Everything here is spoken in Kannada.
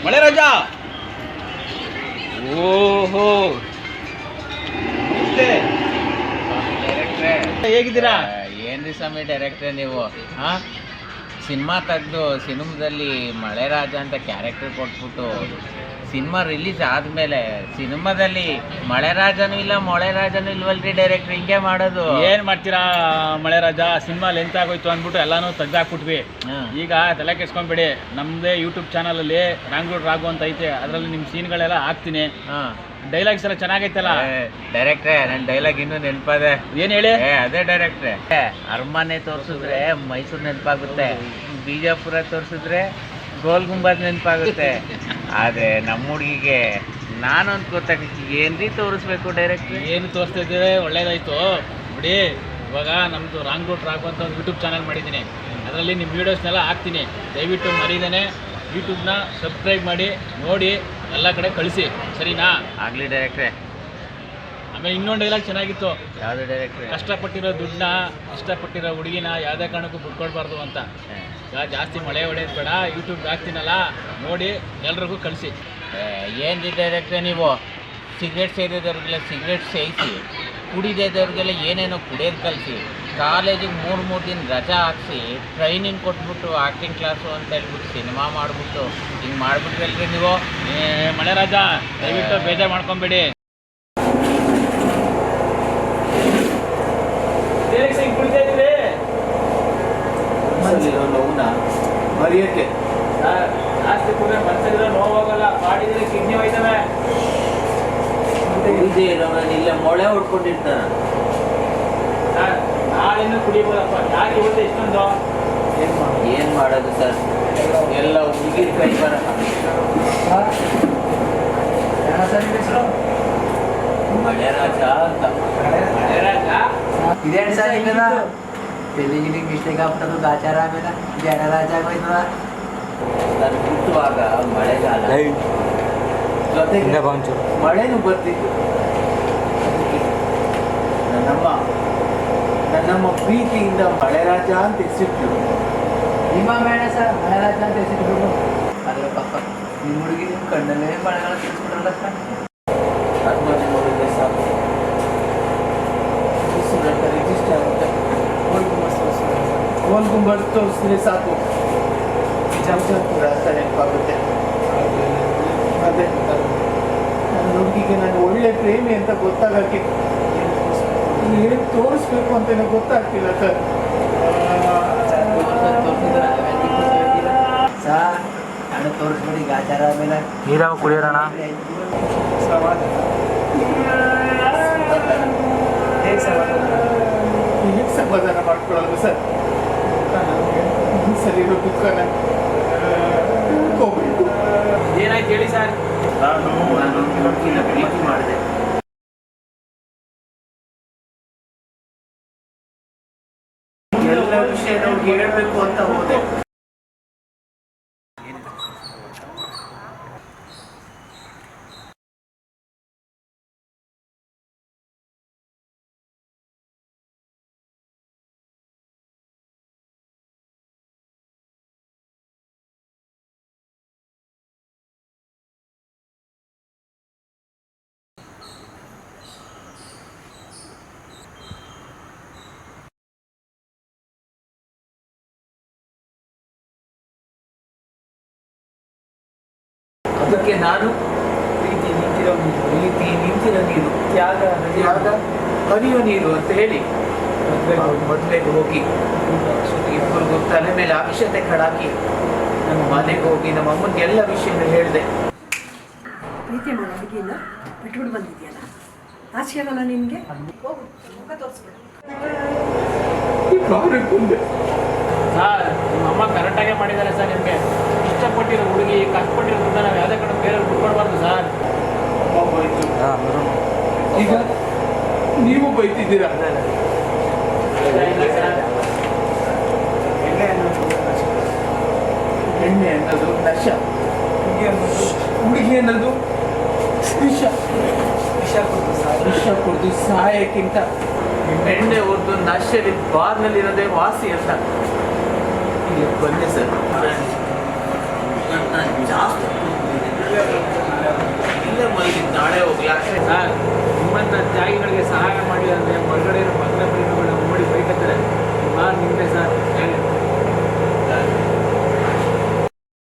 ಮಳೆ ರಾಜ. ಓಹೋ ಹೇಗಿದ್ದೀರಾ? ಏನ್ರಿ ಸ್ವಾಮಿ ಡೈರೆಕ್ಟ್ರೆ ನೀವು ಸಿನಿಮಾ ತೆಗೆದು ಸಿನಿಮಾದಲ್ಲಿ ಮಳೆ ರಾಜ ಅಂತ ಕ್ಯಾರೆಕ್ಟರ್ ಕೊಟ್ಬಿಟ್ಟು ಸಿನಿಮಾ ರಿಲೀಸ್ ಆದಮೇಲೆ ಸಿನಿಮಾದಲ್ಲಿ ಮಳೆ ರಾಜನೂ ಇಲ್ಲ ಮೊಳೆ ರಾಜನೂ ಇಲ್ವಲ್ರಿ ಡೈರೆಕ್ಟ್ರ್, ಹಿಂಗೆ ಮಾಡೋದು? ಏನು ಮಾಡ್ತೀರಾ ಮಳೆ ರಾಜ, ಸಿನಿಮಾ ಲೆಂತ್ ಆಗೋಯ್ತು ಅಂದ್ಬಿಟ್ಟು ಎಲ್ಲಾನು ತೆಗ್ದಾಕ್ಬಿಟ್ವಿ. ಈಗ ತಲೆ ಕೆಡ್ಸ್ಕೊಂಬೇಡಿ, ನಮ್ಮದೇ ಯೂಟ್ಯೂಬ್ ಚಾನಲಲ್ಲಿ ರಾಂಗ್ಲೂರ್ ರಾಘು ಅಂತ ಐತೆ, ಅದರಲ್ಲಿ ನಿಮ್ಮ ಸೀನ್ಗಳೆಲ್ಲ ಹಾಕ್ತೀನಿ. ಡೈಲಾಗ್ಸ್ ಎಲ್ಲ ಚೆನ್ನಾಗೈತಲ್ಲ ಡೈರೆಕ್ಟ್ರೆ? ನನ್ನ ಡೈಲಾಗ್ ಇನ್ನೂ ನೆನಪದೆ. ಏನು ಹೇಳಿ? ಅದೇ ಡೈರೆಕ್ಟ್ರೆ, ಅರಮನೆ ತೋರಿಸಿದ್ರೆ ಮೈಸೂರು ನೆನಪಾಗುತ್ತೆ, ಬಿಜಾಪುರ ತೋರಿಸಿದ್ರೆ ಗೋಲ್ ಗುಂಬಾಜ್ ನೆನಪಾಗುತ್ತೆ. ಆದರೆ ನಮ್ಮ ಹುಡುಗಿಗೆ ನಾನೊಂದು ಗೊತ್ತಾಗ್ತಿ, ಏನ್ರಿ ತೋರಿಸ್ಬೇಕು ಡೈರೆಕ್ಟ್ರೆ? ಏನು ತೋರಿಸ್ತಾ ಇದ್ದೀವಿ, ಒಳ್ಳೇದಾಯ್ತು ಬಿಡಿ. ಇವಾಗ ನಮ್ಮದು ರಾಂಗ್ಲೂರ್ ರಾಘು ಅಂತ ಒಂದು ಯೂಟ್ಯೂಬ್ ಚಾನಲ್ ಮಾಡಿದ್ದೀನಿ, ಅದರಲ್ಲಿ ನಿಮ್ಮ ವೀಡಿಯೋಸ್ನೆಲ್ಲ ಹಾಕ್ತೀನಿ. ದಯವಿಟ್ಟು ಮರೀದೇನೆ ಯೂಟ್ಯೂಬ್ನ ಸಬ್ಸ್ಕ್ರೈಬ್ ಮಾಡಿ ನೋಡಿ, ಎಲ್ಲ ಕಡೆ ಕಳಿಸಿ, ಸರಿನಾ? ಆಗಲಿ ಡೈರೆಕ್ಟ್ರೆ. ಆಮೇಲೆ ಇನ್ನೊಂದು ಡೈಲಾಗ್ ಚೆನ್ನಾಗಿತ್ತು. ಯಾವುದು ಡೈರೆಕ್ಟ್ರೆ? ಕಷ್ಟಪಟ್ಟಿರೋ ದುಡ್ಡನ್ನ ಇಷ್ಟಪಟ್ಟಿರೋ ಹುಡುಗಿನ ಯಾವುದೇ ಕಾರಣಕ್ಕೂ ಬಿಟ್ಕೊಡ್ಬಾರ್ದು ಅಂತ. ಈಗ ಜಾಸ್ತಿ ಮಳೆ ಹೊಡೆಯೋದು ಬೇಡ, ಯೂಟ್ಯೂಬ್ಗೆ ಹಾಕ್ತೀನಲ್ಲ ನೋಡಿ, ಎಲ್ರಿಗೂ ಕಳಿಸಿ. ಏನ್ರಿ ಡೈರೆಕ್ಟ್ರೆ ನೀವು ಸಿಗರೇಟ್ ಸೇದಿದವ್ರಿಗೆಲ್ಲ ಸಿಗರೇಟ್ ಸೇರಿಸಿ, ಕುಡಿದಿದ್ದವ್ರಿಗೆಲ್ಲ ಏನೇನೋ ಕುಡಿಯೋದು ಕಲಿಸಿ, ಕಾಲೇಜಿಗೆ ಮೂರು ದಿನ ರಜಾ ಹಾಕ್ಸಿ ಟ್ರೈನಿಂಗ್ ಕೊಟ್ಬಿಟ್ಟು ಆ್ಯಕ್ಟಿಂಗ್ ಕ್ಲಾಸು ಅಂತ ಹೇಳ್ಬಿಟ್ಟು ಸಿನಿಮಾ ಮಾಡಿಬಿಟ್ಟು ಹಿಂಗೆ ಮಾಡಿಬಿಟ್ರಲ್ರಿ ನೀವು? ಮಳೆ ರಾಜ ದಯವಿಟ್ಟು ಬೇಜಾರು ಮಾಡ್ಕೊಬೇಡಿ. ನೋವುನ ಮರೆಯೋಕ್ಕೆ ಜಾಸ್ತಿ ಕೂಡ ಮನಸ್ಸಿದ್ರೆ ನೋವಾಗಲ್ಲ, ಮಾಡಿದ್ರೆ ಕಿಡ್ನಿ ಹೋಯ್ತವೆ. ಇಲ್ಲ ಮೊಳೆ ಹೊಡ್ಕೊಂಡಿರ್ತಾನ, ನಾಳೆನೂ ಕುಡಿಬೋದಪ್ಪ. ಯಾಕೆ ಇವತ್ತು ಇಷ್ಟೊಂದು? ಏನು ಮಾಡೋದು ಸರ್, ಎಲ್ಲ ಹುಡುಗಿರ ಕೈ ಬರಲ್ಲ. ಮಳೆ ರಾಜ ಅಂತ. ಮಳೆ ರಾಜ ಇದೇನು ಸರ್ ಈಗ ತೆಲಿಗಿಲಿ ಮಿಸ್ಟೇಕ್ ಆಗ್ಬಿಟ್ಟದು, ಗಾಚಾರ ಆಮೇಲೆ ಜನ ರಾಜ ಆಗೋಯ್ತದ. ನಾನು ಹುಟ್ಟುವಾಗ ಮಳೆಗಾಲ, ಜೊತೆಗೆ ಮಳೆನೂ ಬರ್ತಿತ್ತು. ನನ್ನಮ್ಮ ಪ್ರೀತಿಯಿಂದ ಮಳೆ ರಾಜ ಅಂತ ಹೆಸರಿಟ್ರು. ನಿಮ್ಮ ಬೇಡ ಸರ್, ಮಳೆ ರಾಜ ಅಂತ ಹೆಸರಿಟ್ಬಿಡು. ಅದ್ರ ಪಕ್ಕ ನಿಮ್ಮ ಹುಡುಗಿ ನಿಮ್ಮ ಕಣ್ಣಲ್ಲೇ ಮಳೆಗಾಲ ತಿಳಿಸ್ಬಿಟ್ರಲ್ಲ ಸರ್. ಆತ್ಮಹತ್ಯೆ ನೋಡಿದ್ರೆ ಸಾಕು, ರಿಜಿಸ್ಟರ್ ಆಗುತ್ತೆ. ಗೋಲ್ ಗುಂಬಜ್ ತೋರಿಸಿದ್ರೆ ಸಾಕು, ಬಿಜಾಪುರ ಅಂತ ನೆನಪಾಗುತ್ತೆ. ಅದೇ ನನ್ನ ಹುಡುಗಿಗೆ ನಾನು ಒಳ್ಳೆ ಪ್ರೇಮಿ ಅಂತ ಗೊತ್ತಾಗಕ್ಕೆ ಏನು ತೋರಿಸ್ಬೇಕು ಅಂತ ಗೊತ್ತಾಗ್ತಿಲ್ಲ ಸರ್. ಸರ್ ನಾನು ತೋರಿಸ್ಬಿಡಿ ಗಾಚಾರ ಆಮೇಲೆ ನೀರಾವ ಕುಡಿಯೋಣ. ಹೇಗೆ ಸಮಾಧಾನ ಮಾಡ್ಕೊಳ್ಳೋದು ಸರ್? ಸರಿರೋ ದುಃಖನ ಹೋಗ್ಬೇಕು. ಏನಾಯ್ತು ಹೇಳಿ ಸರ್? ನಾನು ಪ್ರೀತಿ ಮಾಡಿದೆ. ಎಲ್ಲ ವಿಷಯ ನಮ್ಗೆ ಹೇಳ್ಬೇಕು ಅಂತ ಹೋದೆ. ಅದಕ್ಕೆ ನಾನು ಪ್ರೀತಿ ನಿಂತಿರೋ ನೀರು ತ್ಯಾಗ ಹರಿಯೋ ನೀರು ಅಂತ ಹೇಳಿ ಮದುವೆಗೆ ಹೋಗಿ ಇಬ್ಬರಿಗೂ ತಲೆ ಮೇಲೆ ಅಕ್ಷತೆ ಕಡಾಕಿ ನಮ್ಮ ಮನೆಗೆ ಹೋಗಿ ನಮ್ಮ ಅಮ್ಮನಿಗೆ ಎಲ್ಲ ವಿಷಯನ ಹೇಳಿದೆ. ಪ್ರೀತಿ ಮಾಡೋ ಹುಡುಗಿನ ಬಿಟ್ಬಿಟ್ಟು ಬಂದಿದ್ಯಲ್ಲ, ಆಸೆ ಆಗಲ್ಲ ನಿನಗೆ? ಹೋಗು, ಮುಖ ತೋರಿಸ್ಬಿಡು. ಸರ್ ನಿಮ್ಮ ಅಮ್ಮ ಕರೆಕ್ಟಾಗೇ ಮಾಡಿದ್ದಾರೆ ಸರ್. ನಿಮಗೆ ಇಷ್ಟಪಟ್ಟಿರೋ ಹುಡುಗಿ ಕಷ್ಟಪಟ್ಟಿರೋ ದುಡ್ಡ ನಾವು ಯಾವುದೇ ಕಡೆ ಬೇರೆ ಬಿಟ್ಕೊಡ್ಬಾರ್ದು ಸರ್. ಈಗ ನೀವು ಬೈತಿದ್ದೀರಾ? ಹೆಣ್ಣೆ ಅನ್ನೋದು ನಶ, ಹುಡುಗಿ ಅನ್ನೋದು ವಿಷ ಕುಡಿದು ಸಹಾಯಕ್ಕಿಂತ ಎಣ್ಣೆ ಹೊರದು ನಶೆಯಲ್ಲಿ ಬಾರ್ನಲ್ಲಿರೋದೇ ವಾಸಿ ಅಂತ. ಇಲ್ಲಿ ಬನ್ನಿ ಸರ್, ಜಾಸ್ತಿ ಇಲ್ಲೇ ಮಲಗಿದ್ದು ನಾಳೆ ಹೋಗ್ಲಾ ಸರ್ ನಿಮ್ಮಂಥ ತ್ಯಾಗಿಗಳಿಗೆ ಸಹಾಯ ಮಾಡಿ ಅಂದರೆ ಹೊರಗಡೆ